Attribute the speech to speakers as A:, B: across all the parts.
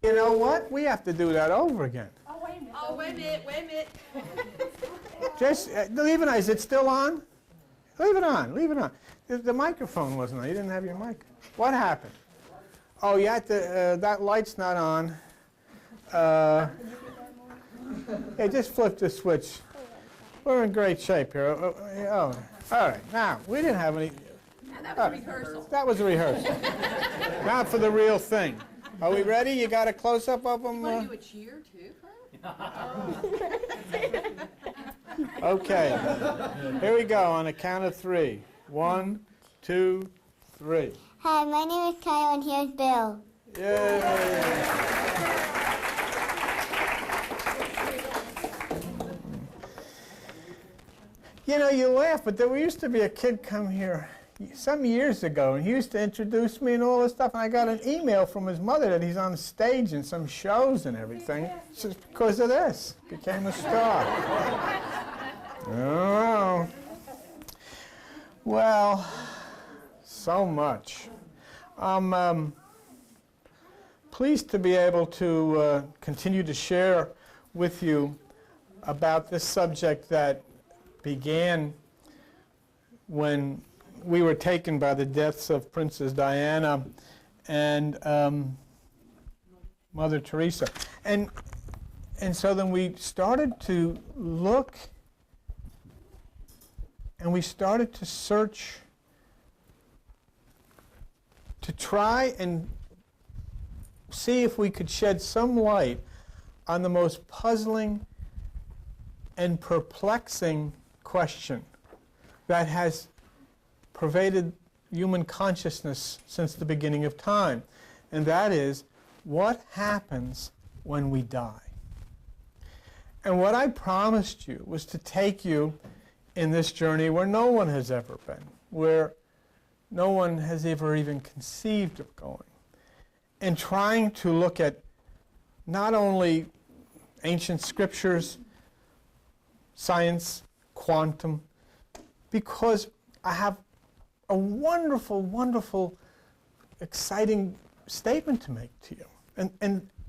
A: You know what? We have to do that over again.
B: Oh, wait a minute. Oh, wait a minute, wait a minute.
A: Just leave it on. Is it still on? Leave it on. Leave it on. The microphone wasn't on. You didn't have your mic. What happened? Oh, you had to, that light's not on. Yeah, just flip the switch. We're in great shape here. Oh, all right. Now, we didn't have any.
B: That was a rehearsal.
A: That was a rehearsal. Not for the real thing. Are we ready? You got a close-up of them?
B: You want to do a cheer, too?
A: Okay. Here we go on a count of 3. 1, 2, 3.
C: Hi, my name is Kyle, and here's Bill.
A: Yay! You know, you laugh, but there used to be a kid come here some years ago, and he used to introduce me and all this stuff, and I got an email from his mother that he's on stage in some shows and everything. Just because of this. Became a star. Oh. Well, so much. I'm pleased to be able to continue to share with you about this subject that began when we were taken by the deaths of Princess Diana and Mother Teresa. And so then we started to look and we started to search to try and see if we could shed some light on the most puzzling and perplexing question that has pervaded human consciousness since the beginning of time. And that is, what happens when we die? And what I promised you was to take you in this journey where no one has ever been, where no one has ever even conceived of going, and trying to look at not only ancient scriptures, science, quantum, because I have a wonderful, wonderful, exciting statement to make to you.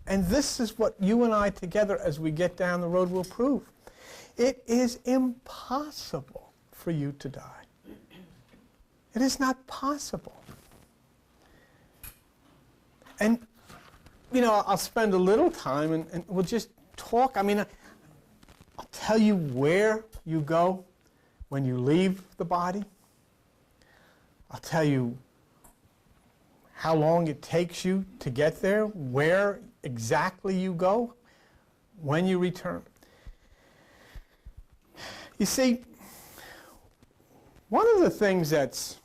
A: And this is what you and I together, as we get down the road, will prove. It is impossible for you to die. It is not possible. And, you know, I'll spend a little time and we'll just talk. I mean, I'll tell you where you go when you leave the body. I'll tell you how long it takes you to get there, where exactly you go, when you return. You see, one of the things that's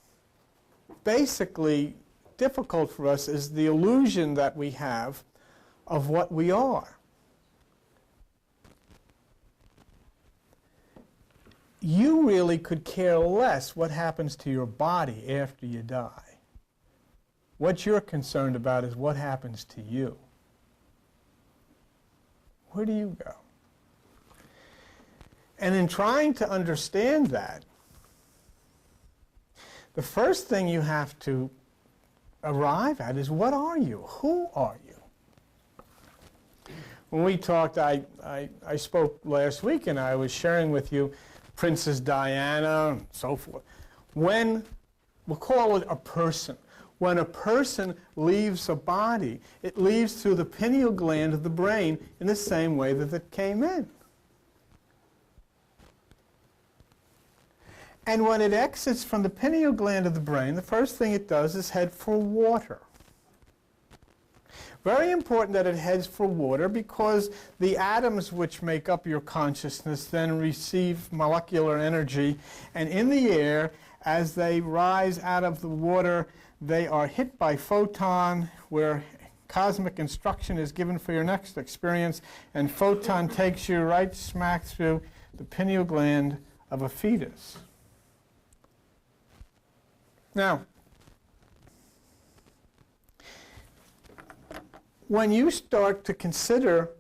A: basically difficult for us is the illusion that we have of what we are. You really could care less what happens to your body after you die. What you're concerned about is what happens to you. Where do you go? And in trying to understand that, the first thing you have to arrive at is, what are you? Who are you? When we talked, I spoke last week and I was sharing with you Princess Diana and so forth. When, we'll call it a person. When a person leaves a body, it leaves through the pineal gland of the brain in the same way that it came in. And when it exits from the pineal gland of the brain, the first thing it does is head for water. Very important that it heads for water, because the atoms which make up your consciousness then receive molecular energy, and in the air, as they rise out of the water, they are hit by photon, where cosmic instruction is given for your next experience, and photon takes you right smack through the pineal gland of a fetus. Now, when you start to consider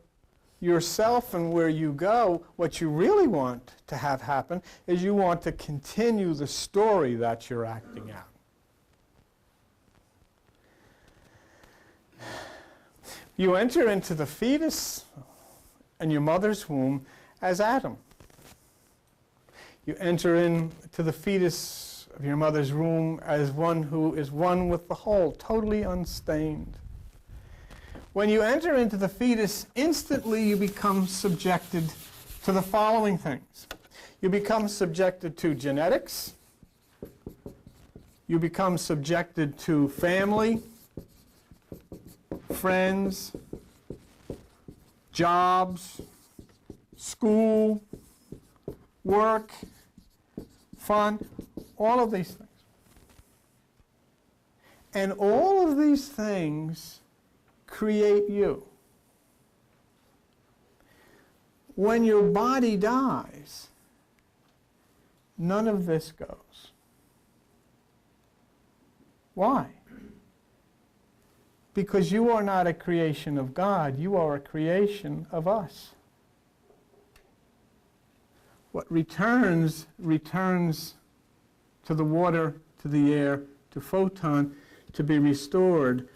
A: yourself and where you go, what you really want to have happen is you want to continue the story that you're acting out. You enter into the fetus in your mother's womb as Adam. You enter into the fetus of your mother's womb as one who is one with the whole, totally unstained. When you enter into the fetus, instantly you become subjected to the following things. You become subjected to genetics. You become subjected to family, friends, jobs, school, work, fun, all of these things. And all of these things create you. When your body dies, none of this goes. Why? Because you are not a creation of God, you are a creation of us. What returns to the water, to the air, to photon, to be restored.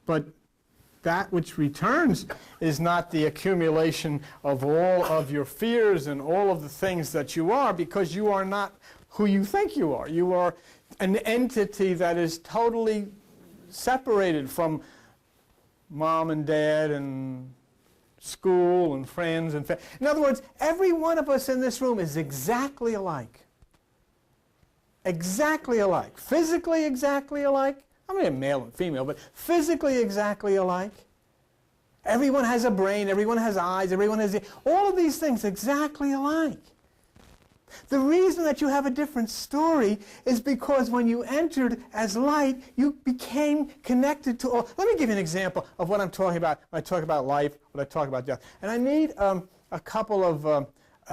A: But that which returns is not the accumulation of all of your fears and all of the things that you are, because you are not who you think you are. You are an entity that is totally separated from mom and dad and school and friends and in other words, every one of us in this room is exactly alike. Exactly alike. Physically exactly alike. I mean, male and female, but physically exactly alike. Everyone has a brain, everyone has eyes, everyone has all of these things exactly alike. The reason that you have a different story is because when you entered as light, you became connected to all. Let me give you an example of what I'm talking about when I talk about life, when I talk about death. And I need a couple of,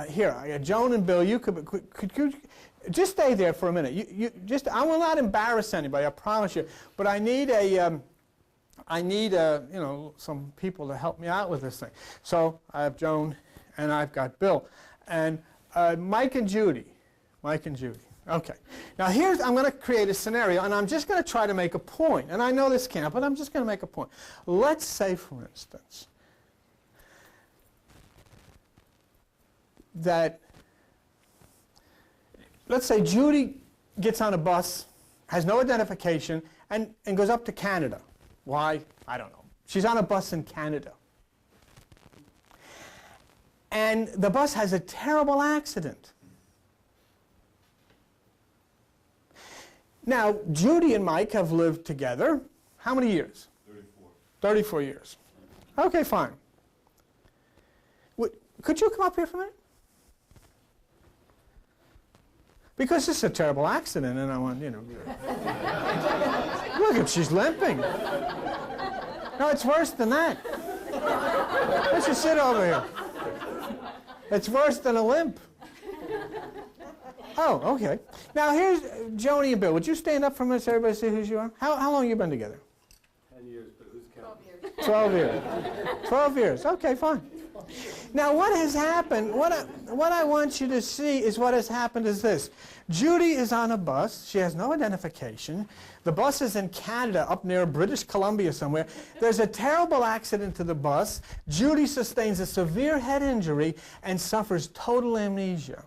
A: here, I got Joan and Bill, you could you just stay there for a minute. I will not embarrass anybody, I promise you, but I need some people to help me out with this thing. So I have Joan and I've got Bill. And Mike and Judy. Okay. Now I'm going to create a scenario, and I'm just going to try to make a point. And I know this can't, but I'm just going to make a point. Let's say, for instance, that, let's say Judy gets on a bus, has no identification, and goes up to Canada. Why? I don't know. She's on a bus in Canada. And the bus has a terrible accident. Now, Judy and Mike have lived together. How many years?
D: 34.
A: 34 years. Okay, fine. Could you come up here for a minute? Because this is a terrible accident, and I want, Look, she's limping. No, it's worse than that. Let's just sit over here. It's worse than a limp. Oh, okay. Now here's Joni and Bill. Would you stand up for a minute so everybody see who you are? How long have you been together?
D: 10 years, but who's counting?
A: 12 years. 12 years. Okay, fine. Now what has happened, what I want you to see is what has happened is this. Judy is on a bus. She has no identification. The bus is in Canada, up near British Columbia somewhere. There's a terrible accident to the bus. Judy sustains a severe head injury and suffers total amnesia.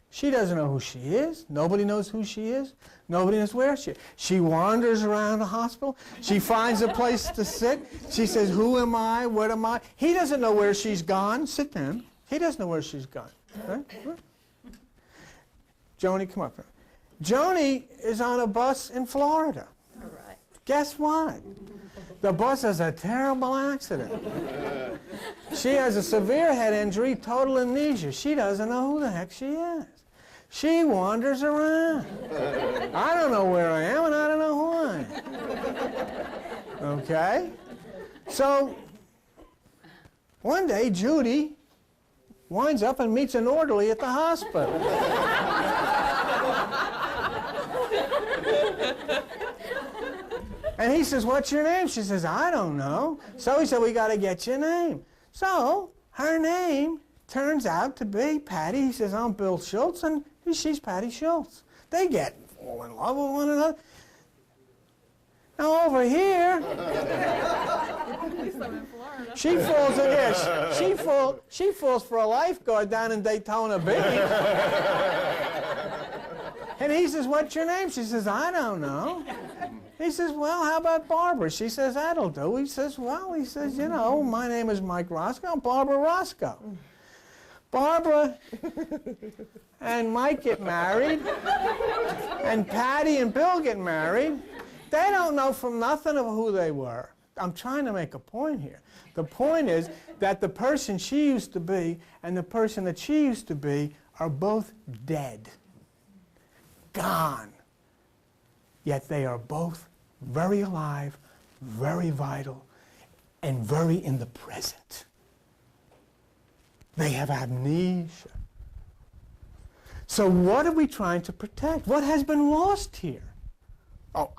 A: She doesn't know who she is. Nobody knows who she is. Nobody knows where she is. She wanders around the hospital. She finds a place to sit. She says, who am I? What am I? He doesn't know where she's gone. Sit down. He doesn't know where she's gone. Right? Joni, come up here. Joni is on a bus in Florida.
B: All right.
A: Guess what? The bus has a terrible accident. She has a severe head injury, total amnesia. She doesn't know who the heck she is. She wanders around. I don't know where I am, and I don't know who I am. Okay? So, one day, Judy winds up and meets an orderly at the hospital. And he says, what's your name? She says, I don't know. So he said, we got to get your name. So her name turns out to be Patty. He says, I'm Bill Schultz, and she's Patty Schultz. They get fall in love with one another. Now over here, she falls in here. She falls for a lifeguard down in Daytona Beach. And he says, "What's your name?" She says, "I don't know." He says, "Well, how about Barbara?" She says, "That'll do." He says, "Well," he says, "you know, my name is Mike Roscoe, Barbara Roscoe." Barbara and Mike get married, and Patty and Bill get married. They don't know from nothing of who they were. I'm trying to make a point here. The point is that the person she used to be and the person that she used to be are both dead, gone. Yet they are both very alive, very vital, and very in the present. They have amnesia. So what are we trying to protect? What has been lost here? Oh,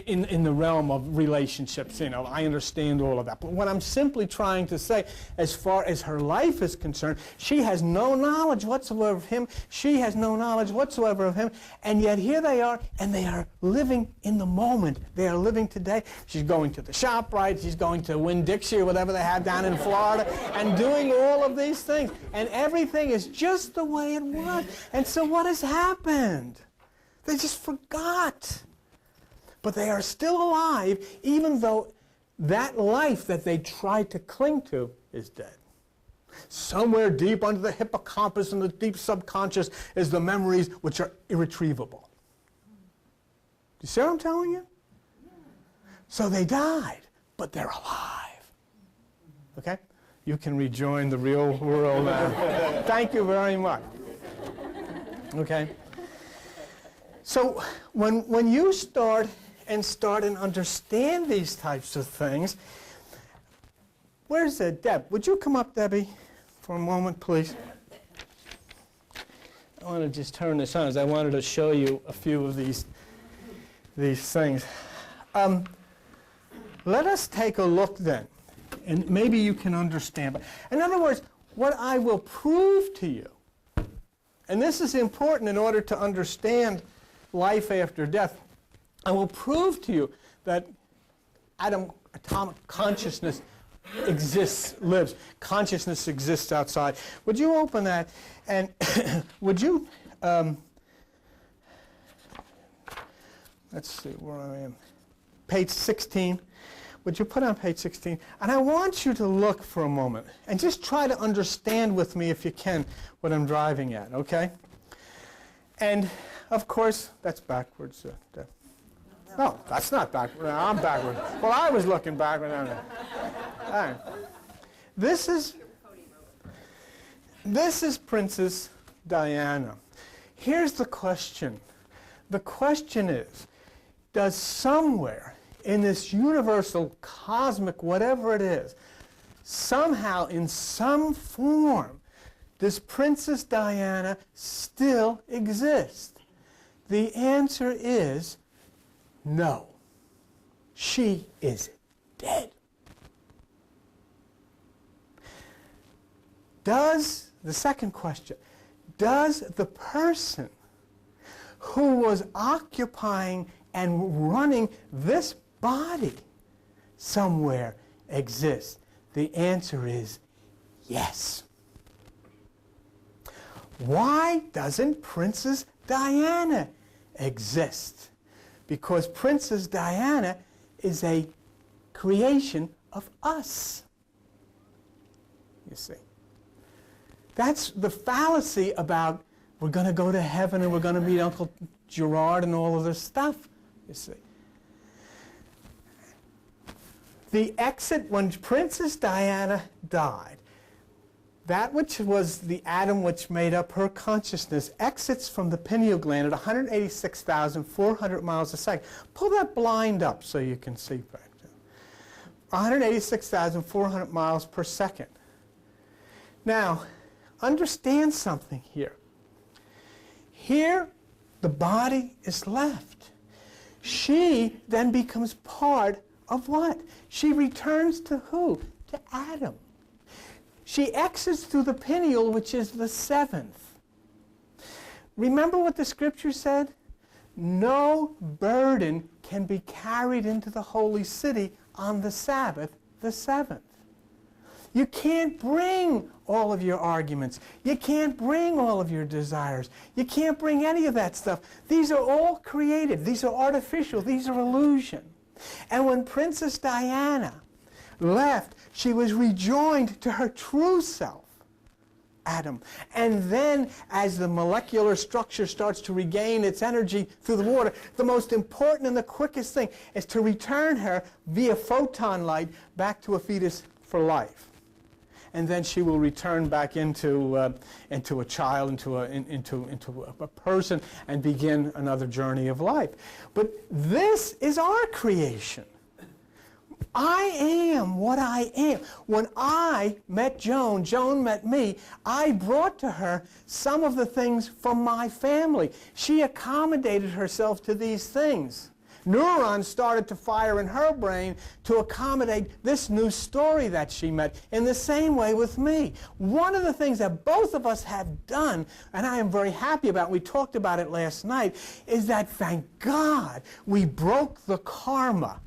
A: in the realm of relationships, I understand all of that. But what I'm simply trying to say, as far as her life is concerned, she has no knowledge whatsoever of him. She has no knowledge whatsoever of him. And yet here they are, and they are living in the moment. They are living today. She's going to the ShopRite. She's going to Winn-Dixie or whatever they have down in Florida, and doing all of these things. And everything is just the way it was. And so what has happened? They just forgot. But they are still alive, even though that life that they tried to cling to is dead. Somewhere deep under the hippocampus and the deep subconscious is the memories which are irretrievable. Do you see what I'm telling you? So they died, but they're alive. Okay? You can rejoin the real world now. Thank you very much. Okay? So when you start and understand these types of things. Where's Deb? Would you come up, Debbie, for a moment, please? I want to just turn this on, as I wanted to show you a few of these things. Let us take a look then, and maybe you can understand. In other words, what I will prove to you, and this is important in order to understand life after death, I will prove to you that atomic consciousness exists, lives. Consciousness exists outside. Would you open that? And would you, let's see where I am. Page 16. Would you put on page 16? And I want you to look for a moment and just try to understand with me, if you can, what I'm driving at, okay? And, of course, that's backwards. No, that's not backward. No, I'm backward. Well, I was looking backward. All right. This is Princess Diana. Here's the question. The question is, does somewhere in this universal, cosmic, whatever it is, somehow, in some form, does Princess Diana still exist? The answer is no. She is dead. The second question, does the person who was occupying and running this body somewhere exist? The answer is yes. Why doesn't Princess Diana exist? Because Princess Diana is a creation of us. You see. That's the fallacy about we're going to go to heaven and we're going to meet Uncle Gerard and all of this stuff, you see. The exit, when Princess Diana died, that which was the atom which made up her consciousness exits from the pineal gland at 186,400 miles a second. Pull that blind up so you can see back there. 186,400 miles per second. Now, understand something here. Here, the body is left. She then becomes part of what? She returns to who? To Adam. She exits through the pineal, which is the seventh. Remember what the scripture said? no burden can be carried into the holy city on the Sabbath, the 7th. You can't bring all of your arguments. You can't bring all of your desires. You can't bring any of that stuff. These are all created. These are artificial. These are illusion. And when Princess Diana left, she was rejoined to her true self, Adam. And then as the molecular structure starts to regain its energy through the water, the most important and the quickest thing is to return her via photon light back to a fetus for life. And then she will return back into a child, into a person, and begin another journey of life. But this is our creation. I am what I am. When I met Joan, Joan met me, I brought to her some of the things from my family. She accommodated herself to these things. Neurons started to fire in her brain to accommodate this new story that she met, in the same way with me. One of the things that both of us have done, and I am very happy about, we talked about it last night, is that thank God we broke the karma.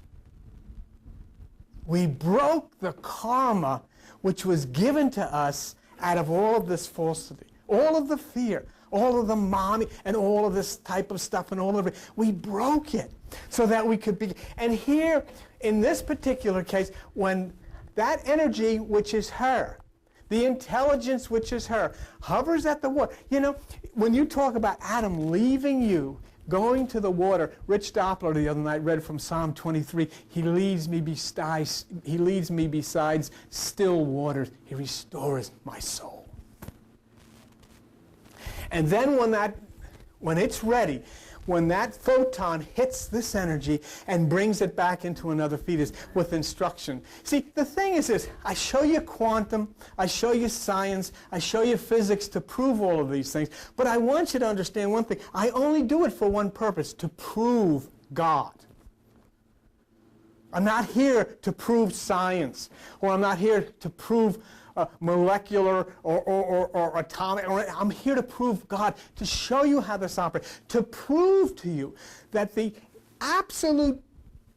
A: We broke the karma which was given to us out of all of this falsity, all of the fear, all of the mommy, and all of this type of stuff, and all of it. We broke it so that we could be. And here, in this particular case, when that energy, which is her, the intelligence, which is her, hovers at the water. You know, when you talk about Adam leaving you, going to the water, Rich Doppler the other night read from Psalm 23, he leads me besides still waters. He restores my soul. And then when it's ready, when that photon hits this energy and brings it back into another fetus with instruction. See, the thing is this, I show you quantum, I show you science, I show you physics to prove all of these things, but I want you to understand one thing. I only do it for one purpose, to prove God. I'm not here to prove science, or I'm not here to prove molecular or atomic. I'm here to prove God, to show you how this operates, to prove to you that the absolute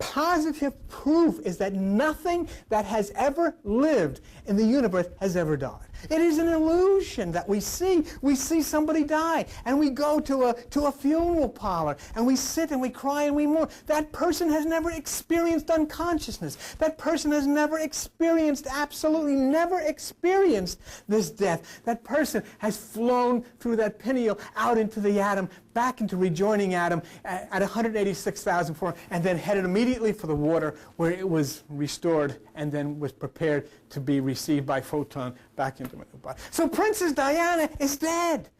A: positive proof is that nothing that has ever lived in the universe has ever died. It is an illusion that we see. We see somebody die, and we go to a funeral parlor, and we sit and we cry and we mourn. That person has never experienced unconsciousness. That person has never experienced, absolutely never experienced this death. That person has flown through that pineal out into the atom, back into rejoining Adam at 186,004, and then headed immediately for the water where it was restored and then was prepared to be received by photon back into my new body. So Princess Diana is dead.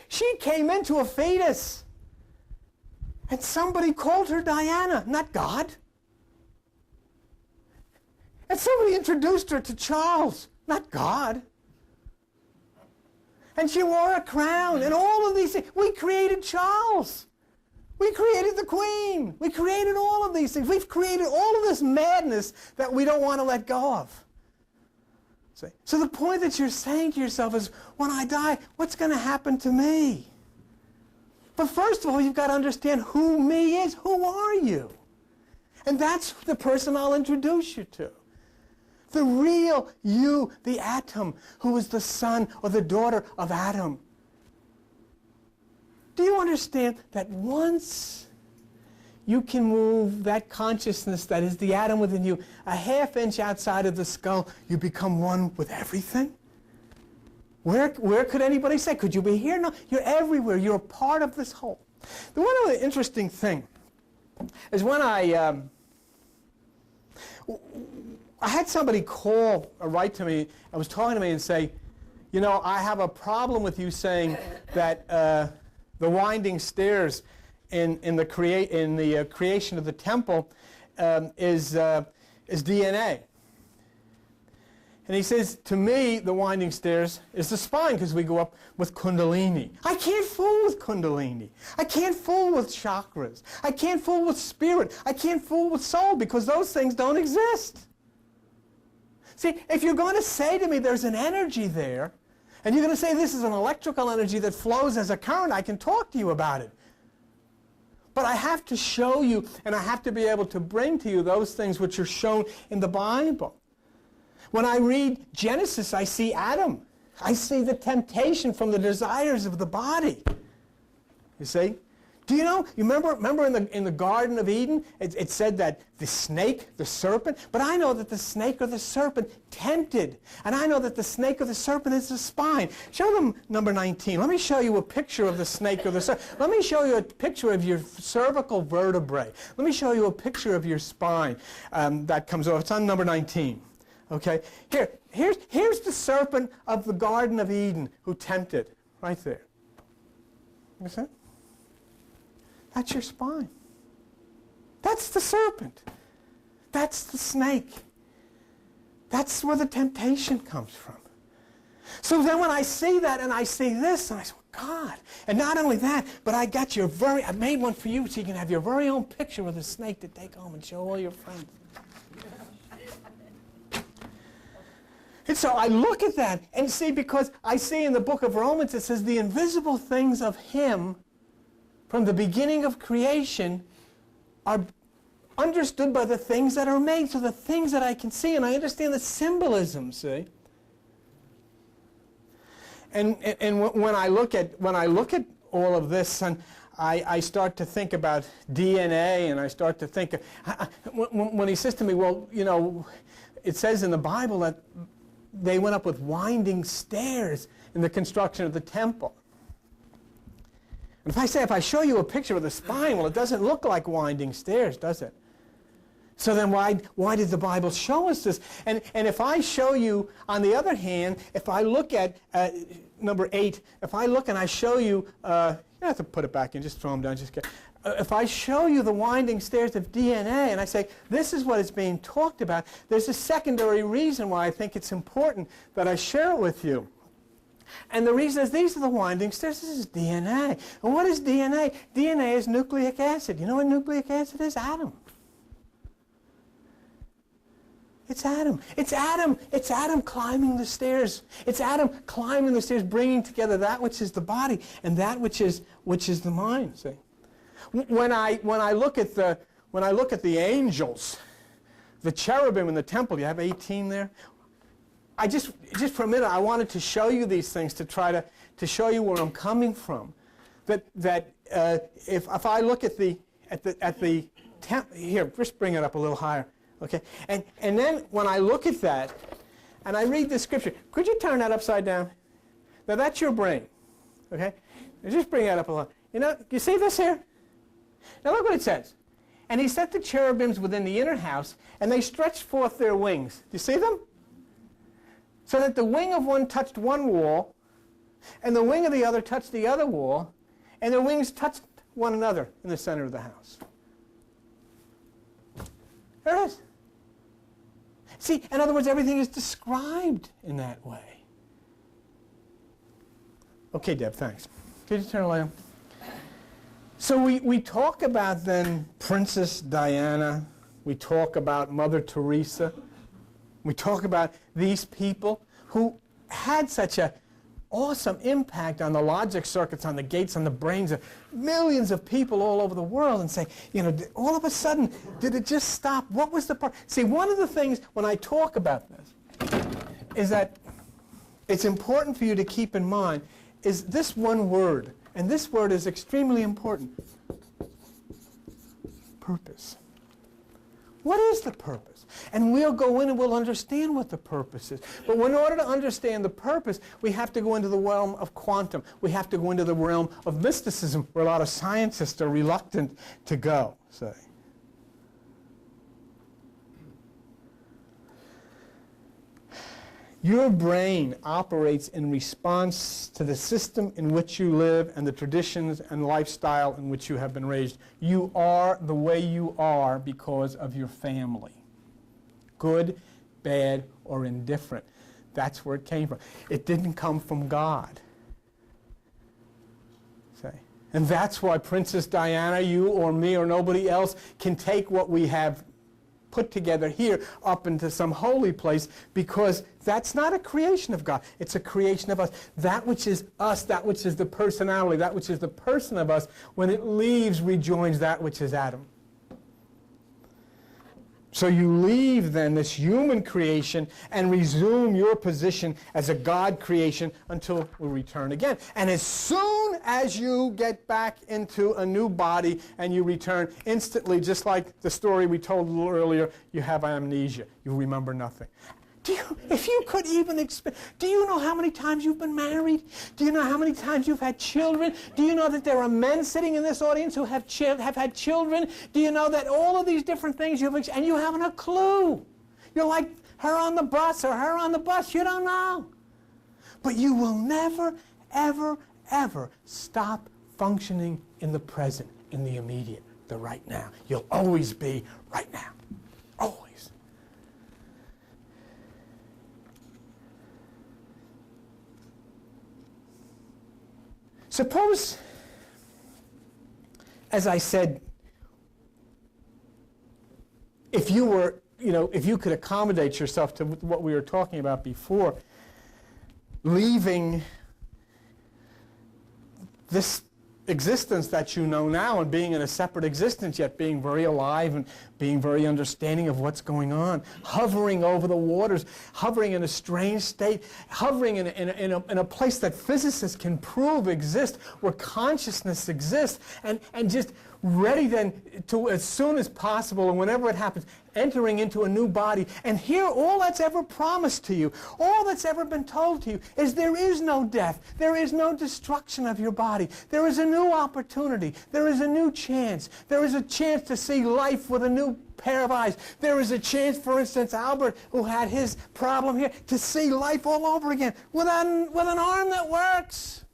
A: She came into a fetus, and somebody called her Diana, not God. And somebody introduced her to Charles, not God. And she wore a crown, and all of these things. We created Charles. We created the Queen. We created all of these things. We've created all of this madness that we don't want to let go of. See? So the point that you're saying to yourself is, when I die, what's going to happen to me? But first of all, you've got to understand who me is. Who are you? And that's the person I'll introduce you to. The real you, the atom, who is the son or the daughter of Adam. Do you understand that once you can move that consciousness that is the atom within you a half inch outside of the skull, you become one with everything? Where could anybody say, could you be here? No, you're everywhere. You're a part of this whole. The one other interesting thing is when I had somebody call or write to me and was talking to me and say, you know, I have a problem with you saying that the winding stairs in the creation of the temple is DNA. And he says, to me, the winding stairs is the spine, because we go up with Kundalini. I can't fool with Kundalini. I can't fool with chakras. I can't fool with spirit. I can't fool with soul, because those things don't exist. See, if you're going to say to me there's an energy there, and you're going to say this is an electrical energy that flows as a current, I can talk to you about it. But I have to show you, and I have to be able to bring to you those things which are shown in the Bible. When I read Genesis, I see Adam. I see the temptation from the desires of the body. You see? Do you know, you remember in the Garden of Eden, it said that the snake, the serpent, but I know that the snake or the serpent tempted. And I know that the snake or the serpent is the spine. Show them number 19. Let me show you a picture of the snake or the serpent. Let me show you a picture of your cervical vertebrae. Let me show you a picture of your spine that comes over. It's on number 19. Okay? Here's the serpent of the Garden of Eden who tempted. Right there. You see? That's your spine. That's the serpent. That's the snake. That's where the temptation comes from. So then when I see that and I see this, and I say, God, and not only that, but I made one for you so you can have your very own picture of the snake to take home and show all your friends. And so I look at that and see, because I see in the book of Romans, it says the invisible things of Him from the beginning of creation are understood by the things that are made. So the things that I can see, and I understand the symbolism, see? And when I look at all of this, and I start to think about DNA, and I start to think, when he says to me, well, you know, it says in the Bible that they went up with winding stairs in the construction of the temple. And if I show you a picture of the spine, well, it doesn't look like winding stairs, does it? So then why did the Bible show us this? And if I show you, on the other hand, if I look at number 8, if I look and I show you, you don't have to put it back in, just throw them down. If I show you the winding stairs of DNA and I say, this is what is being talked about, there's a secondary reason why I think it's important that I share it with you. And the reason is these are the winding stairs. This is DNA. And what is DNA? DNA is nucleic acid. You know what nucleic acid is? Atom. It's Adam. It's Adam. It's Adam climbing the stairs. It's Adam climbing the stairs, bringing together that which is the body and that which is the mind. See, when I look at the angels, the cherubim in the temple, you have 18 there. I just for a minute, I wanted to show you these things to try to show you where I'm coming from. That if I look at the temple here, just bring it up a little higher, okay? And then when I look at that, and I read the scripture, could you turn that upside down? Now that's your brain, okay? Now just bring that up a little. You know, you see this here? Now look what it says. And he set the cherubims within the inner house, and they stretched forth their wings. Do you see them? So that the wing of one touched one wall, and the wing of the other touched the other wall, and their wings touched one another in the center of the house. There it is. See, in other words, everything is described in that way. Okay, Deb, thanks. Could you turn the light on? So we talk about then Princess Diana. We talk about Mother Teresa. We talk about these people who had such an awesome impact on the logic circuits, on the gates, on the brains of millions of people all over the world, and say, you know, all of a sudden, did it just stop? What was the part? See, one of the things when I talk about this is that it's important for you to keep in mind is this one word, and this word is extremely important. Purpose. What is the purpose? And we'll go in and we'll understand what the purpose is. But in order to understand the purpose, we have to go into the realm of quantum. We have to go into the realm of mysticism, where a lot of scientists are reluctant to go, say. Your brain operates in response to the system in which you live and the traditions and lifestyle in which you have been raised. You are the way you are because of your family. Good, bad, or indifferent. That's where it came from. It didn't come from God. Say. And that's why Princess Diana, you or me or nobody else can take what we have put together here up into some holy place, because that's not a creation of God. It's a creation of us. That which is us, that which is the personality, that which is the person of us, when it leaves, rejoins that which is Adam. So you leave then this human creation and resume your position as a God creation until we return again. And as soon as you get back into a new body and you return, instantly, just like the story we told a little earlier, you have amnesia. You remember nothing. If you could even do you know how many times you've been married? Do you know how many times you've had children? Do you know that there are men sitting in this audience who have had children? Do you know that all of these different things and you haven't a clue? You're like her on the bus or her on the bus. You don't know. But you will never, ever, ever stop functioning in the present, in the immediate, the right now. You'll always be right now. Always. Suppose, as I said, if you were, if you could accommodate yourself to what we were talking about before, leaving this existence that you know now and being in a separate existence, yet being very alive and being very understanding of what's going on, hovering over the waters, hovering in a strange state, hovering in a place that physicists can prove exists, where consciousness exists, and just ready then to, as soon as possible and whenever it happens, entering into a new body. And here, all that's ever promised to you, all that's ever been told to you, is there is no death. There is no destruction of your body. There is a new opportunity. There is a new chance. There is a chance to see life with a new pair of eyes. There is a chance, for instance, Albert, who had his problem here, to see life all over again with an arm that works.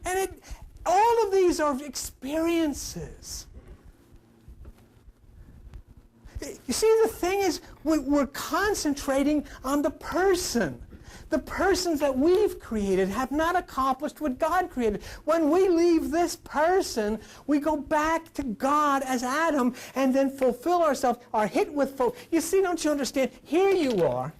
A: And all of these are experiences. You see, the thing is, we're concentrating on the person. The persons that we've created have not accomplished what God created. When we leave this person, we go back to God as Adam and then fulfill ourselves, are hit with... You see, don't you understand? Here you are,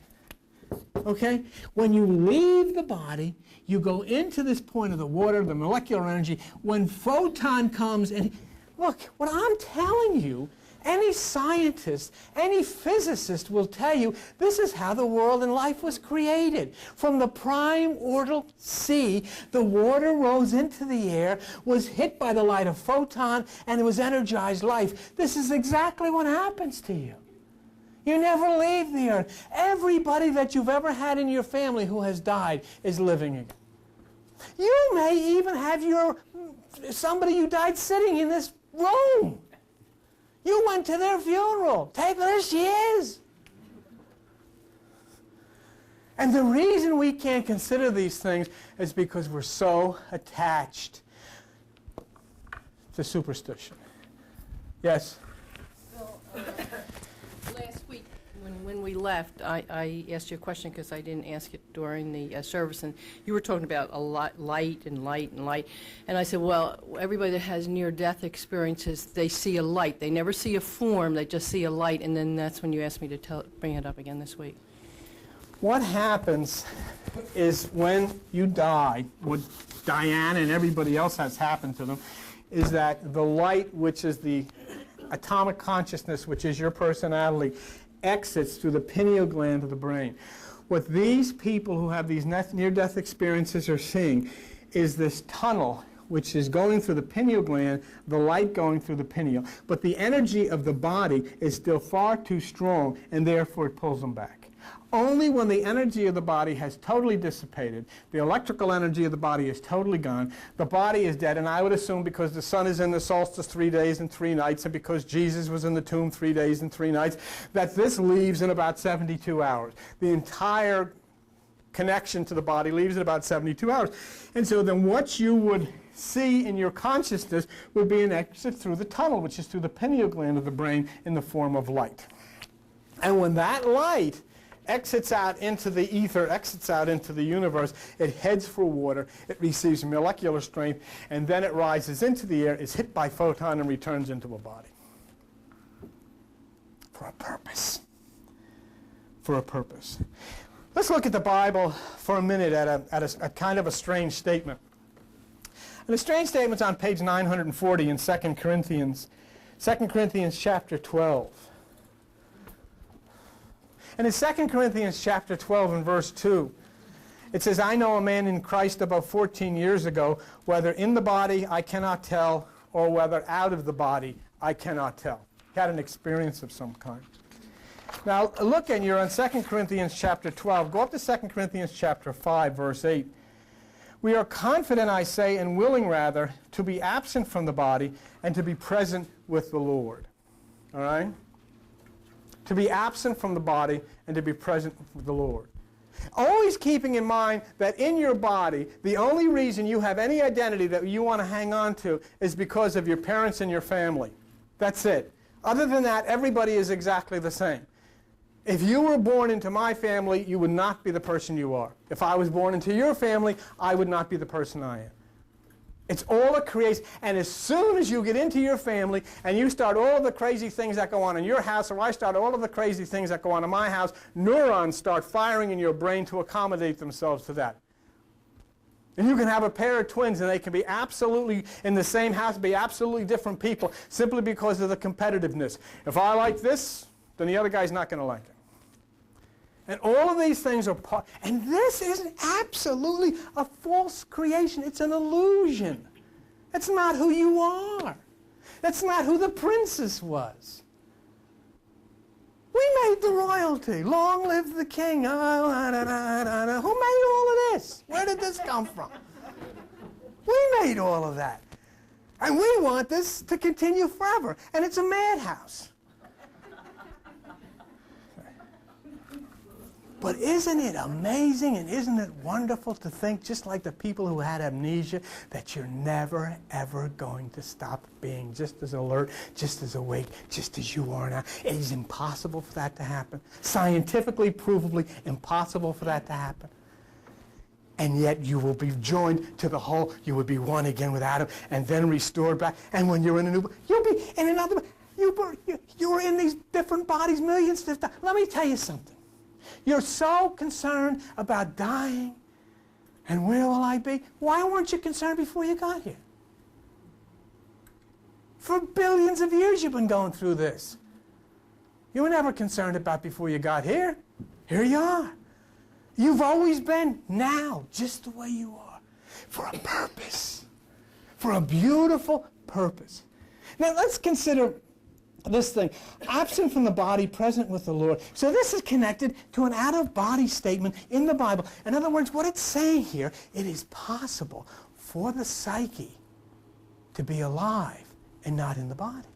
A: okay? When you leave the body, you go into this point of the water, the molecular energy. When photon comes and... Look, what I'm telling you, any scientist, any physicist will tell you this is how the world and life was created. From the primordial sea, the water rose into the air, was hit by the light of photon, and it was energized life. This is exactly what happens to you. You never leave the earth. Everybody that you've ever had in your family who has died is living again. You may even have somebody who died sitting in this room. You went to their funeral. There she is. And the reason we can't consider these things is because we're so attached to superstition. Yes?
B: Well, last week when we left, I asked you a question because I didn't ask it during the service, and you were talking about light. And I said, well, everybody that has near-death experiences, they see a light. They never see a form, they just see a light, and then that's when you asked me to bring it up again this week.
A: What happens is when you die, what Diane and everybody else has happened to them, is that the light, which is the atomic consciousness, which is your personality, exits through the pineal gland of the brain. What these people who have these near-death experiences are seeing is this tunnel which is going through the pineal gland, the light going through the pineal. But the energy of the body is still far too strong, and therefore it pulls them back. Only when the energy of the body has totally dissipated, the electrical energy of the body is totally gone, the body is dead, and I would assume because the sun is in the solstice 3 days and 3 nights, and because Jesus was in the tomb 3 days and 3 nights, that this leaves in about 72 hours. The entire connection to the body leaves in about 72 hours. And so then what you would see in your consciousness would be an exit through the tunnel, which is through the pineal gland of the brain in the form of light. And when that light exits out into the ether, exits out into the universe, it heads for water, it receives molecular strength, and then it rises into the air, is hit by photon, and returns into a body. For a purpose. For a purpose. Let's look at the Bible for a minute at a kind of a strange statement. And the strange statement's on page 940 in 2 Corinthians. 2 Corinthians chapter 12. And in 2 Corinthians chapter 12 and verse 2, it says, I know a man in Christ about 14 years ago, whether in the body I cannot tell, or whether out of the body I cannot tell. He had an experience of some kind. Now look, and you're on 2 Corinthians chapter 12. Go up to 2 Corinthians chapter 5, verse 8. We are confident, I say, and willing rather, to be absent from the body and to be present with the Lord. All right? To be absent from the body and to be present with the Lord. Always keeping in mind that in your body, the only reason you have any identity that you want to hang on to is because of your parents and your family. That's it. Other than that, everybody is exactly the same. If you were born into my family, you would not be the person you are. If I was born into your family, I would not be the person I am. It's all a creation. And as soon as you get into your family and you start all of the crazy things that go on in your house, or I start all of the crazy things that go on in my house, neurons start firing in your brain to accommodate themselves to that. And you can have a pair of twins and they can be absolutely in the same house, be absolutely different people, simply because of the competitiveness. If I like this, then the other guy's not going to like it. And all of these things are part, and this is absolutely a false creation. It's an illusion. That's not who you are. That's not who the princess was. We made the royalty. Long live the king. Who made all of this? Where did this come from? We made all of that. And we want this to continue forever. And it's a madhouse. But isn't it amazing and isn't it wonderful to think, just like the people who had amnesia, that you're never, ever going to stop being just as alert, just as awake, just as you are now? It is impossible for that to happen. Scientifically, provably impossible for that to happen. And yet you will be joined to the whole. You will be one again with Adam and then restored back. And when you're in a new, you'll be in another. You were in these different bodies millions of times. Let me tell you something. You're so concerned about dying and where will I be? Why weren't you concerned before you got here? For billions of years you've been going through this. You were never concerned about before you got here. Here you are. You've always been now, just the way you are, for a purpose, for a beautiful purpose. Now let's consider this thing, absent from the body, present with the Lord. So this is connected to an out-of-body statement in the Bible. In other words, what it's saying here, it is possible for the psyche to be alive and not in the body.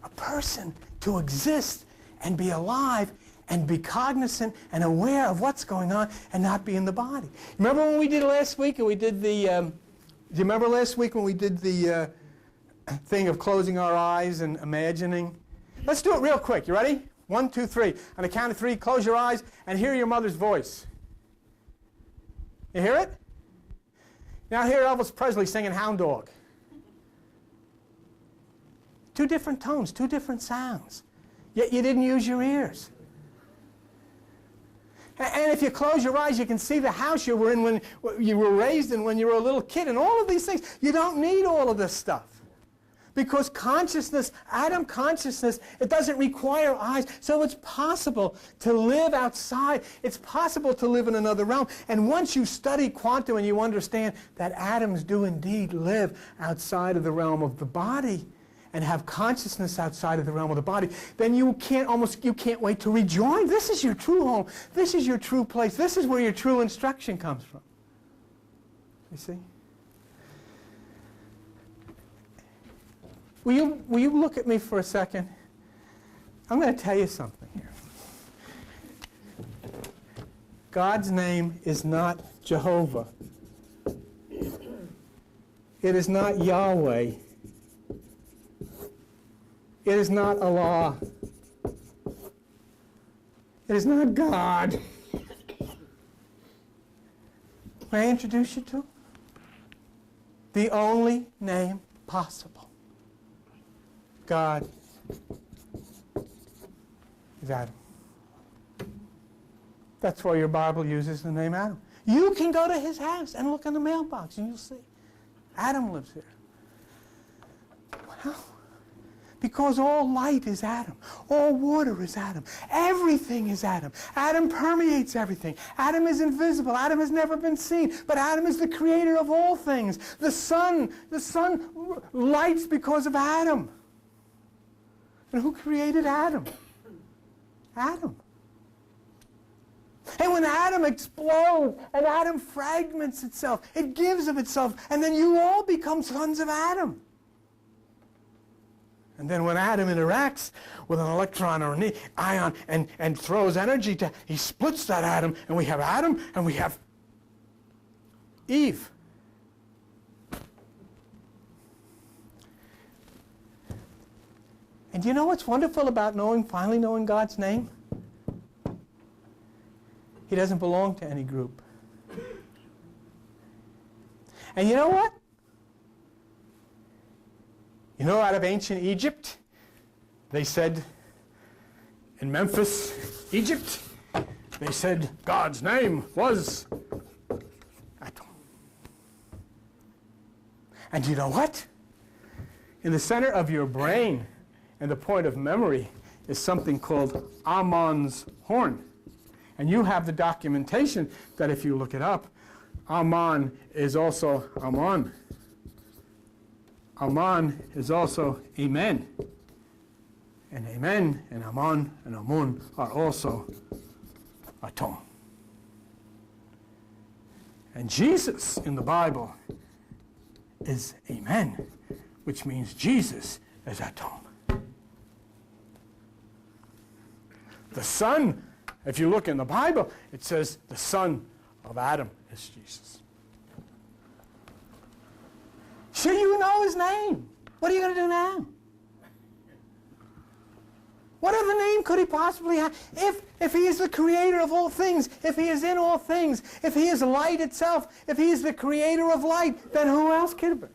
A: A person to exist and be alive and be cognizant and aware of what's going on and not be in the body. Remember when we did last week, and we did the, do you remember last week when we did the thing of closing our eyes and imagining? Let's do it real quick. You ready? 1, 2, 3. On the count of 3, close your eyes and hear your mother's voice. You hear it? Now hear Elvis Presley singing Hound Dog. 2 different tones, 2 different sounds. Yet you didn't use your ears. And if you close your eyes, you can see the house you were in when you were raised in when you were a little kid and all of these things. You don't need all of this stuff. Because consciousness, Adam consciousness, it doesn't require eyes. So it's possible to live outside. It's possible to live in another realm. And once you study quantum and you understand that atoms do indeed live outside of the realm of the body and have consciousness outside of the realm of the body, then you can't wait to rejoin. This is your true home. This is your true place. This is where your true instruction comes from. You see? Will you look at me for a second? I'm going to tell you something here. God's name is not Jehovah. It is not Yahweh. It is not Allah. It is not God. May I introduce you to? The only name possible. God is Adam. That's why your Bible uses the name Adam. You can go to his house and look in the mailbox and you'll see Adam lives here. Well, because all light is Adam. All water is Adam. Everything is Adam. Adam permeates everything. Adam is invisible. Adam has never been seen. But Adam is the creator of all things. The sun lights because of Adam. And who created Adam? Adam. And when Adam explodes and Adam fragments itself, it gives of itself, and then you all become sons of Adam. And then when Adam interacts with an electron or an ion and throws energy he splits that atom, and we have Adam and we have Eve. And you know what's wonderful about finally knowing God's name? He doesn't belong to any group. And you know what? You know, out of ancient Egypt, they said, in Memphis, Egypt, they said God's name was Atum. And you know what? In the center of your brain and the point of memory is something called Amon's horn. And you have the documentation that if you look it up, Amon is also Amon. Aman is also Amen. And Amen and Aman and Amun are also Atom. And Jesus in the Bible is Amen, which means Jesus is Atom. The Son, if you look in the Bible, it says the son of Adam is Jesus. So you know his name. What are you going to do now? What other name could he possibly have? If he is the creator of all things, if he is in all things, if he is light itself, if he is the creator of light, then who else could it be?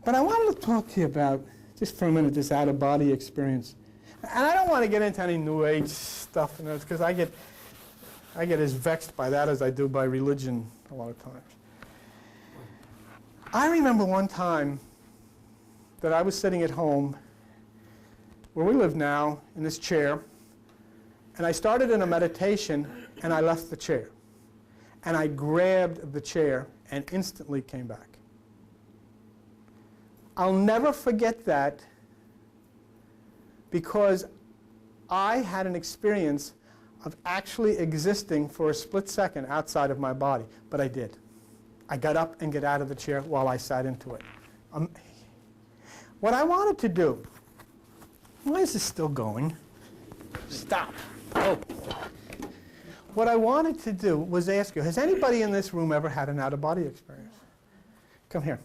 A: But I wanted to talk to you about, just for a minute, this out-of-body experience. And I don't want to get into any New Age stuff, because I get as vexed by that as I do by religion a lot of times. I remember one time that I was sitting at home, where we live now, in this chair, and I started in a meditation, and I left the chair. And I grabbed the chair and instantly came back. I'll never forget that, because I had an experience of actually existing for a split second outside of my body, but I did. I got up and got out of the chair while I sat into it. What I wanted to do, why is this still going? Stop. Oh. What I wanted to do was ask you, has anybody in this room ever had an out-of-body experience? Come here.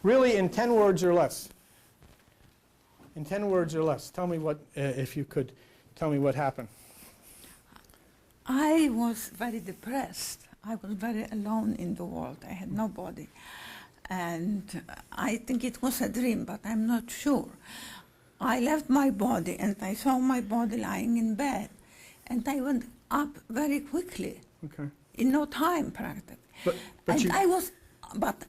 A: Really, in 10 words or less. In 10 words or less. Tell me what, if you could, tell me what happened.
E: I was very depressed. I was very alone in the world. I had nobody. And I think it was a dream, but I'm not sure. I left my body, and I saw my body lying in bed. And I went up very quickly.
A: Okay.
E: In no time, practically.
A: But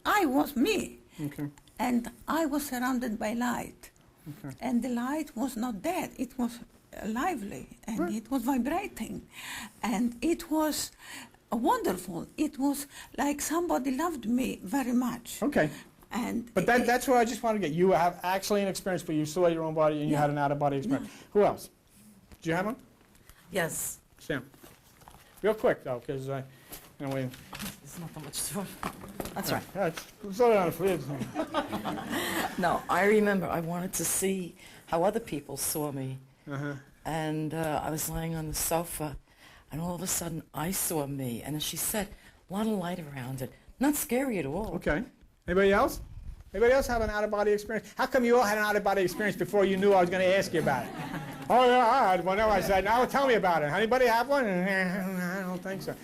E: I was me.
A: Okay.
E: And I was surrounded by light.
A: Okay.
E: And the light was not dead. It was lively, and it was vibrating. And it was wonderful. It was like somebody loved me very much.
A: Okay.
E: And
A: But that's where I just want to get. You have actually an experience, but you saw your own body and you had an out-of-body experience.
E: Yeah.
A: Who else? Do you have one?
F: Yes.
A: Sam. Real quick, though, because I... Anyway.
F: There's not that much to That's right.
A: Slow down, please.
F: No, I remember I wanted to see how other people saw me.
A: Uh-huh.
F: And I was lying on the sofa, and all of a sudden I saw me. And as she said, a lot of light around it. Not scary at all.
A: Okay. Anybody else? Anybody else have an out-of-body experience? How come you all had an out-of-body experience before you knew I was going to ask you about it? Oh, yeah, I had one. No, I said, now tell me about it. Anybody have one? I don't think so.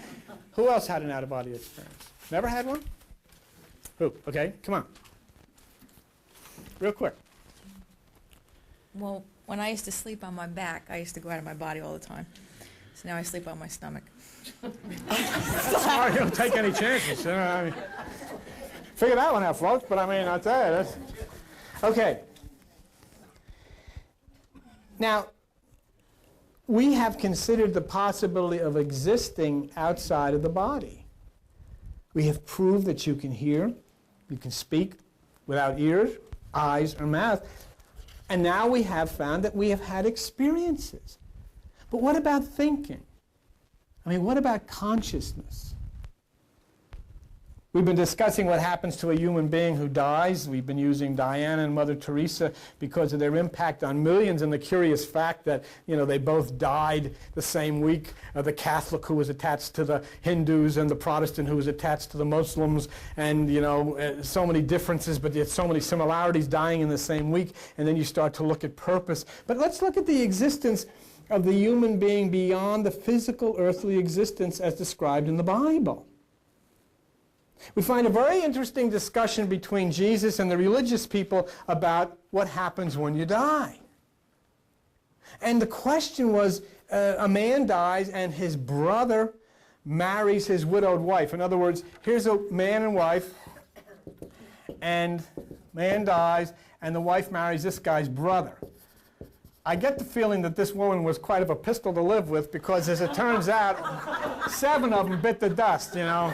A: Who else had an out-of-body experience? Never had one? Who? Okay, come on. Real quick.
G: Well, when I used to sleep on my back, I used to go out of my body all the time. So now I sleep on my stomach.
A: Sorry, don't take any chances. I mean, figure that one out, folks. But I mean, I'll tell you, that's... Okay. Now, we have considered the possibility of existing outside of the body. We have proved that you can hear, you can speak without ears, eyes, or mouth. And now we have found that we have had experiences. But what about thinking? I mean, what about consciousness? We've been discussing what happens to a human being who dies. We've been using Diana and Mother Teresa because of their impact on millions, and the curious fact that, you know, they both died the same week. The Catholic who was attached to the Hindus and the Protestant who was attached to the Muslims, and, you know, so many differences, but yet so many similarities, dying in the same week. And then you start to look at purpose. But let's look at the existence of the human being beyond the physical earthly existence as described in the Bible. We find a very interesting discussion between Jesus and the religious people about what happens when you die. And the question was, a man dies and his brother marries his widowed wife. In other words, here's a man and wife, and man dies, and the wife marries this guy's brother. I get the feeling that this woman was quite of a pistol to live with, because as it turns out, 7 of them bit the dust, you know.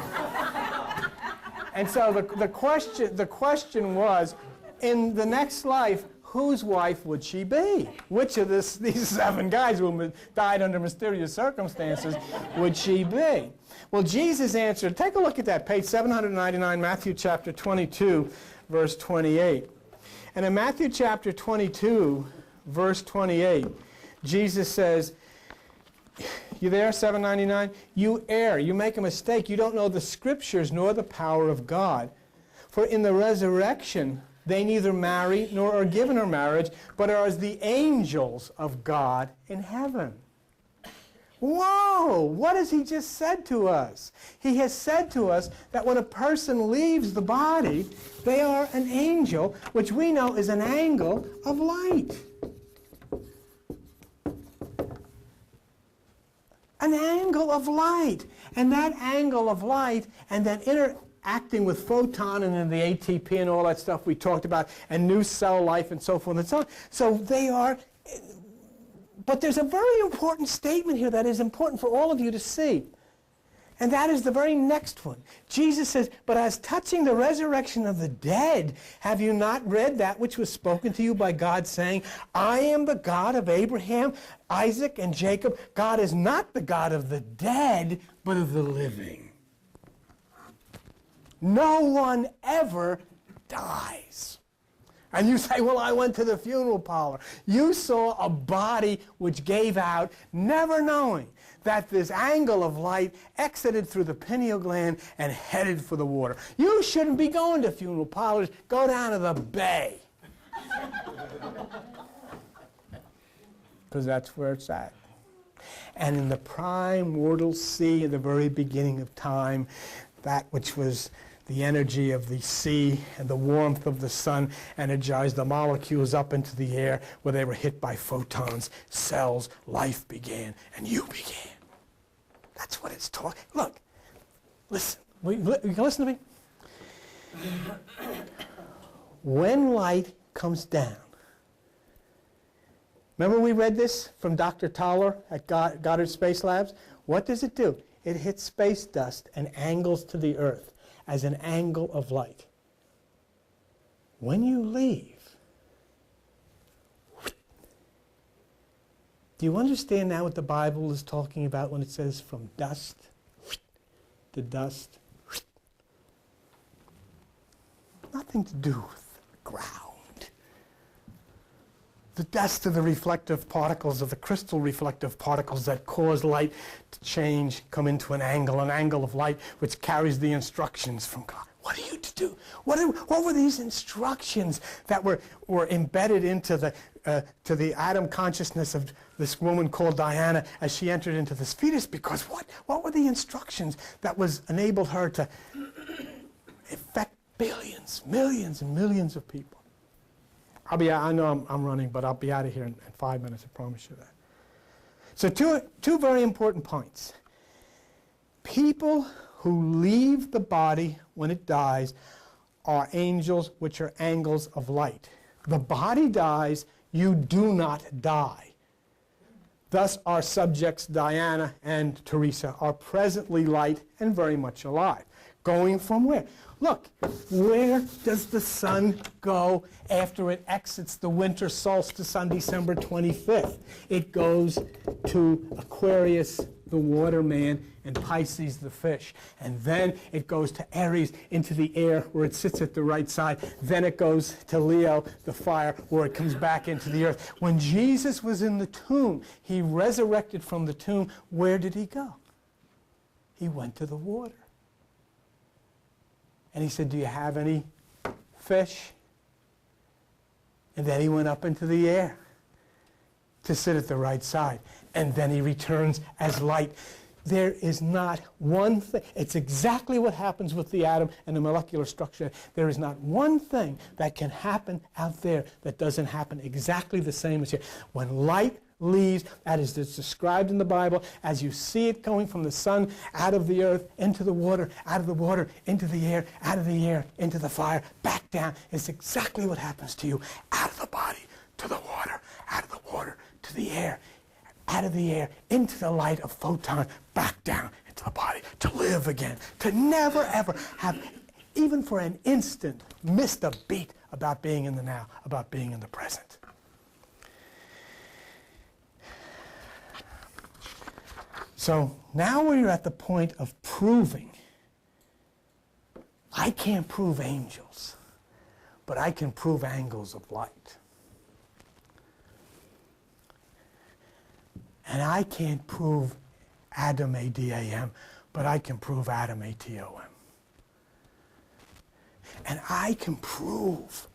A: And so the question was, in the next life, whose wife would she be? Which of these 7 guys who died under mysterious circumstances would she be? Well, Jesus answered, take a look at that, page 799, Matthew chapter 22, verse 28. And in Matthew chapter 22, verse 28, Jesus says, you there, 799? You err, you make a mistake. You don't know the Scriptures nor the power of God. For in the resurrection, they neither marry nor are given in marriage, but are as the angels of God in heaven. Whoa! What has he just said to us? He has said to us that when a person leaves the body, they are an angel, which we know is an angle of light. An angle of light. And that angle of light and that interacting with photon and then the ATP and all that stuff we talked about, and new cell life and so forth and so on. So they are, but there's a very important statement here that is important for all of you to see. And that is the very next one. Jesus says, but as touching the resurrection of the dead, have you not read that which was spoken to you by God, saying, I am the God of Abraham, Isaac, and Jacob. God is not the God of the dead, but of the living. No one ever dies. And you say, well, I went to the funeral parlor. You saw a body which gave out, never knowing that this angle of light exited through the pineal gland and headed for the water. You shouldn't be going to funeral parlors. Go down to the bay. Because that's where it's at. And in the primordial sea, at the very beginning of time, that which was the energy of the sea and the warmth of the sun energized the molecules up into the air where they were hit by photons. Cells, life began, and you began. That's what it's talking. Look, listen. You can listen to me? When light comes down, remember we read this from Dr. Toller at Goddard Space Labs? What does it do? It hits space dust and angles to the Earth as an angle of light. When you leave, do you understand now what the Bible is talking about when it says from dust to dust? Nothing to do with the ground. The dust of the reflective particles, of the crystal reflective particles that cause light to change, come into an angle of light which carries the instructions from God. What are you to do? What were these instructions that were embedded into the atom consciousness of this woman called Diana as she entered into this fetus? Because what were the instructions that enabled her to effect Billions, millions, and millions of people. I know I'm running, but I'll be out of here in 5 minutes, I promise you that. So two very important points. People who leave the body when it dies are angels, which are angles of light. The body dies, you do not die. Thus, our subjects, Diana and Teresa, are presently light and very much alive. Going from where? Look, where does the sun go after it exits the winter solstice on December 25th? It goes to Aquarius, the water man, and Pisces, the fish. And then it goes to Aries, into the air, where it sits at the right side. Then it goes to Leo, the fire, where it comes back into the earth. When Jesus was in the tomb, he resurrected from the tomb. Where did he go? He went to the water. And he said, do you have any fish? And then he went up into the air to sit at the right side. And then he returns as light. There is not one thing. It's exactly what happens with the atom and the molecular structure. There is not one thing that can happen out there that doesn't happen exactly the same as here. When light leaves, that is described in the Bible, as you see it going from the sun out of the earth into the water, out of the water into the air, out of the air into the fire, back down. It's exactly what happens to you. Out of the body to the water, out of the water to the air, out of the air into the light of photon, back down into the body, to live again, to never ever have, even for an instant, missed a beat about being in the now, about being in the present. So now we're at the point of proving. I can't prove angels, but I can prove angles of light. And I can't prove Adam A-D-A-M, but I can prove Adam A-T-O-M. And I can prove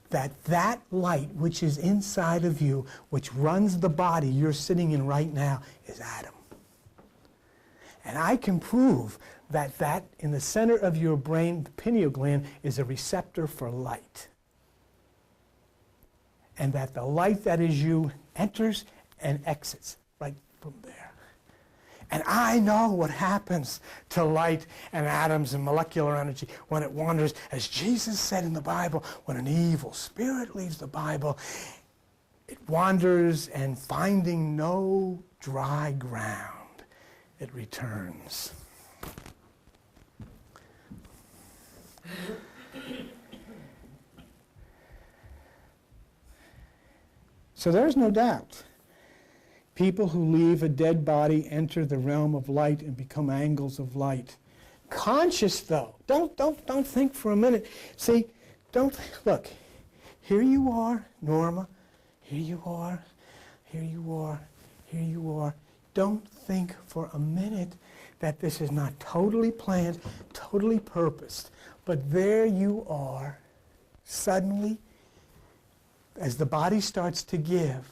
A: that that light which is inside of you, which runs the body you're sitting in right now, is Adam. And I can prove that in the center of your brain, the pineal gland, is a receptor for light. And that the light that is you enters and exits right from there. And I know what happens to light and atoms and molecular energy when it wanders. As Jesus said in the Bible, when an evil spirit leaves the Bible, it wanders and finding no dry ground, it returns. So there's no doubt. People who leave a dead body enter the realm of light and become angles of light. Conscious, though. Don't think for a minute. See, look. Here you are, Norma. Here you are. Here you are. Here you are. Don't think for a minute that this is not totally planned, totally purposed. But there you are, suddenly, as the body starts to give,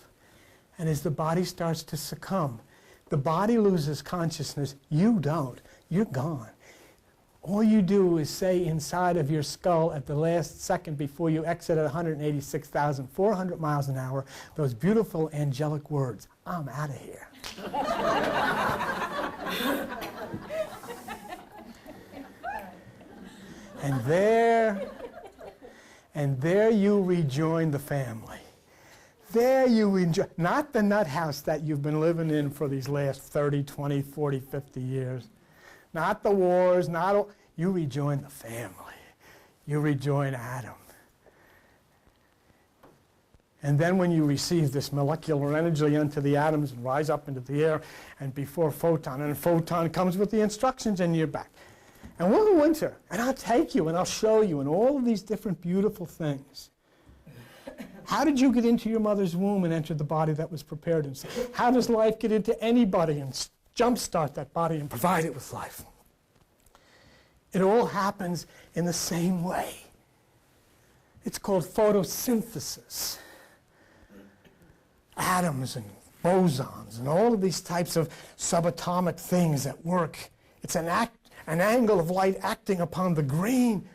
A: and as the body starts to succumb, the body loses consciousness. You don't. You're gone. All you do is say inside of your skull at the last second before you exit at 186,400 miles an hour those beautiful angelic words, I'm out of here. And there you rejoin the family. There you enjoy, not the nut house that you've been living in for these last 30, 20, 40, 50 years. Not the wars, you rejoin the family. You rejoin Adam. And then when you receive this molecular energy into the atoms and rise up into the air, and before photon, and photon comes with the instructions and you're back. And we'll go into, and I'll take you and I'll show you and all of these different beautiful things. How did you get into your mother's womb and enter the body that was prepared? And how does life get into anybody and jumpstart that body and provide it with life? It all happens in the same way. It's called photosynthesis. Atoms and bosons and all of these types of subatomic things that work. It's an angle of light acting upon the green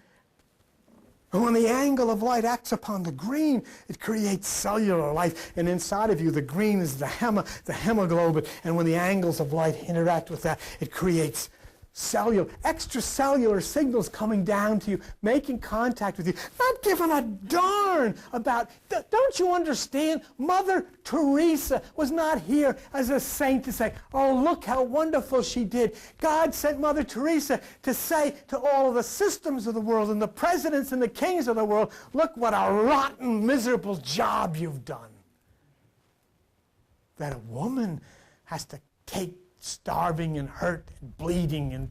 A: And when the angle of light acts upon the green, it creates cellular life. And inside of you, the green is the hemoglobin. And when the angles of light interact with that, it creates extracellular signals coming down to you, making contact with you, not giving a darn about, don't you understand? Mother Teresa was not here as a saint to say, oh, look how wonderful she did. God sent Mother Teresa to say to all of the systems of the world and the presidents and the kings of the world, look what a rotten, miserable job you've done. That a woman has to take starving and hurt and bleeding and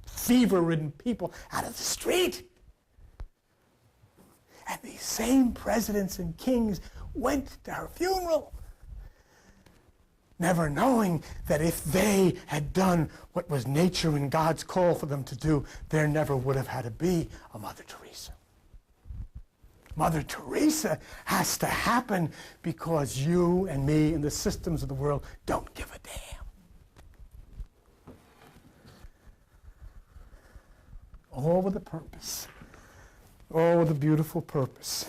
A: fever-ridden people out of the street. And these same presidents and kings went to her funeral, never knowing that if they had done what was nature and God's call for them to do, there never would have had to be a Mother Teresa. Mother Teresa has to happen because you and me and the systems of the world don't give a damn. All with a purpose. All with a beautiful purpose.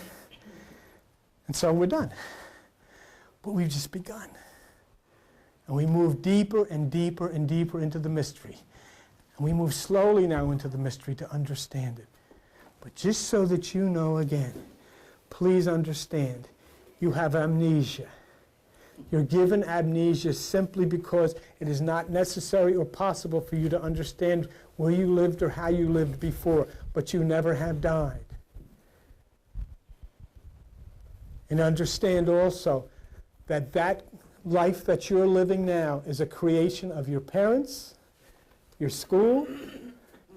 A: And so we're done. But we've just begun. And we move deeper and deeper and deeper into the mystery. And we move slowly now into the mystery to understand it. But just so that you know again, please understand, you have amnesia. You're given amnesia simply because it is not necessary or possible for you to understand where you lived or how you lived before, but you never have died. And understand also that that life that you're living now is a creation of your parents, your school,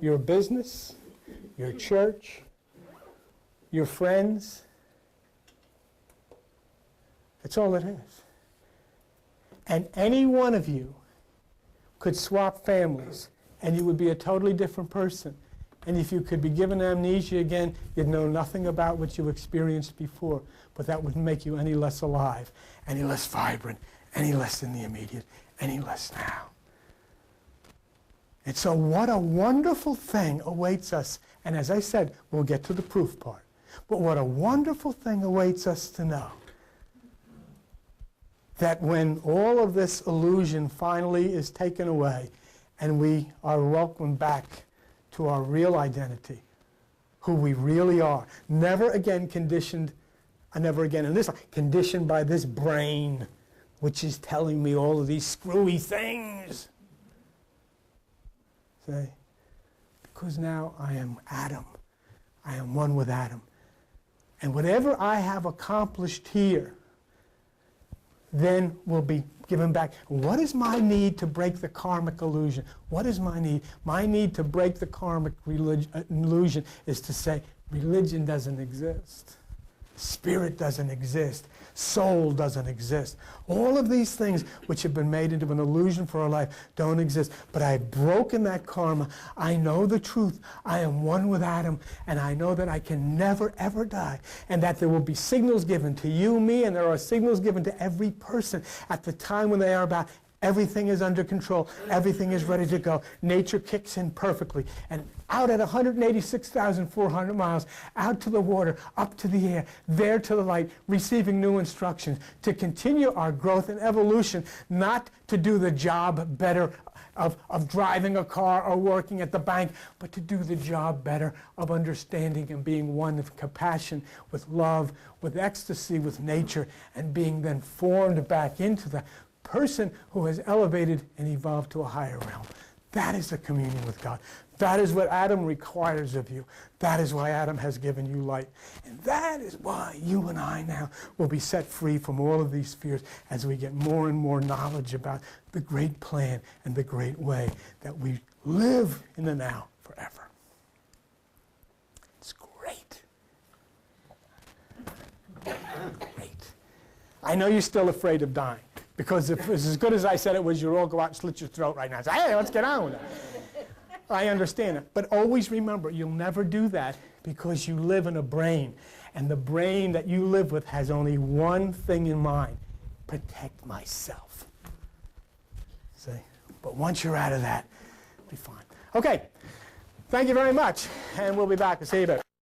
A: your business, your church, your friends. That's all it is. And any one of you could swap families, and you would be a totally different person. And if you could be given amnesia again, you'd know nothing about what you experienced before. But that wouldn't make you any less alive, any less vibrant, any less in the immediate, any less now. And so what a wonderful thing awaits us. And as I said, we'll get to the proof part. But what a wonderful thing awaits us to know that when all of this illusion finally is taken away and we are welcomed back to our real identity, who we really are, never again conditioned, never again in this life, conditioned by this brain, which is telling me all of these screwy things. Say, because now I am Adam. I am one with Adam. And whatever I have accomplished here, then will be given back. What is my need to break the karmic illusion? What is my need? My need to break the karmic illusion is to say, religion doesn't exist. Spirit doesn't exist. Soul doesn't exist. All of these things which have been made into an illusion for our life don't exist. But I've broken that karma. I know the truth. I am one with Adam, and I know that I can never, ever die, and that there will be signals given to you, me, and there are signals given to every person at the time when they are about. Everything is under control. Everything is ready to go. Nature kicks in perfectly. And out at 186,400 miles, out to the water, up to the air, there to the light, receiving new instructions to continue our growth and evolution, not to do the job better of driving a car or working at the bank, but to do the job better of understanding and being one with compassion, with love, with ecstasy, with nature, and being then formed back into the person who has elevated and evolved to a higher realm. That is the communion with God. That is what Adam requires of you. That is why Adam has given you light. And that is why you and I now will be set free from all of these fears as we get more and more knowledge about the great plan and the great way that we live in the now forever. It's great. Great. I know you're still afraid of dying. Because if it's as good as I said it was, you'll all go out and slit your throat right now and say, hey, let's get on with it. I understand it. But always remember, you'll never do that because you live in a brain. And the brain that you live with has only one thing in mind: protect myself. See? But once you're out of that, it'll be fine. Okay. Thank you very much. And we'll be back to see you.